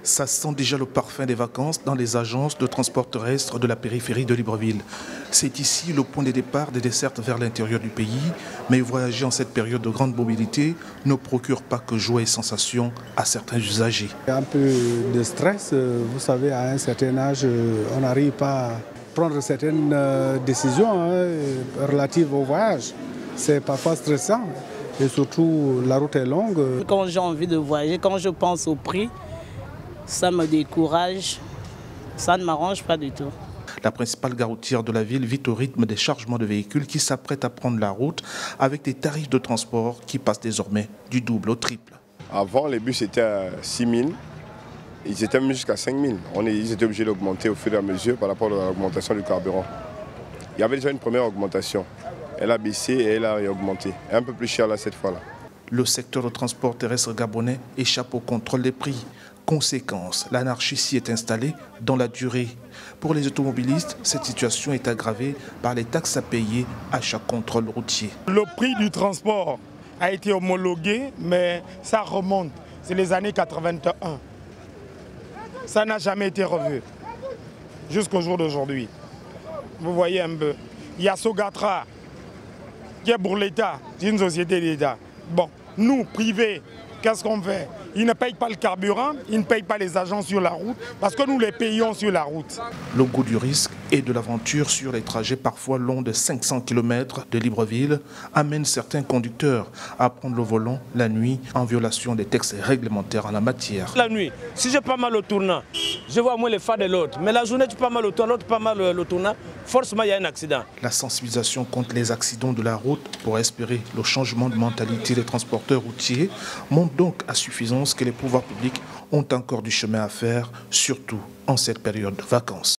Ça sent déjà le parfum des vacances dans les agences de transport terrestre de la périphérie de Libreville. C'est ici le point de départ des dessertes vers l'intérieur du pays, mais voyager en cette période de grande mobilité ne procure pas que joie et sensations à certains usagers. Un peu de stress, vous savez, à un certain âge, on n'arrive pas à prendre certaines décisions relatives au voyage. C'est parfois stressant et surtout la route est longue. Quand j'ai envie de voyager, quand je pense au prix, ça me décourage, ça ne m'arrange pas du tout. La principale gare routière de la ville vit au rythme des chargements de véhicules qui s'apprêtent à prendre la route avec des tarifs de transport qui passent désormais du double au triple. Avant, les bus étaient à 6 000, ils étaient même jusqu'à 5 000. Ils étaient obligés d'augmenter au fur et à mesure par rapport à l'augmentation du carburant. Il y avait déjà une première augmentation. Elle a baissé et elle a augmenté. Un peu plus cher là cette fois-là. Le secteur de transport terrestre gabonais échappe au contrôle des prix. Conséquence, l'anarchie s'y est installée dans la durée. Pour les automobilistes, cette situation est aggravée par les taxes à payer à chaque contrôle routier. Le prix du transport a été homologué, mais ça remonte. C'est les années 81. Ça n'a jamais été revu jusqu'au jour d'aujourd'hui. Vous voyez un peu. Il y a Sogatra, qui est pour l'État, c'est une société d'État. Bon, nous, privés, qu'est-ce qu'on fait? Ils ne payent pas le carburant, ils ne payent pas les agents sur la route, parce que nous les payons sur la route. Le goût du risque et de l'aventure sur les trajets parfois longs de 500 km de Libreville amène certains conducteurs à prendre le volant la nuit en violation des textes réglementaires en la matière. La nuit, si j'ai pas mal au tournant, je vois moins les phares de l'autre. Mais la journée, tu pas mal au tournant, l'autre pas mal au tournant, forcément il y a un accident. La sensibilisation contre les accidents de la route pour espérer le changement de mentalité des transporteurs routiers montre donc à suffisance que les pouvoirs publics ont encore du chemin à faire, surtout en cette période de vacances.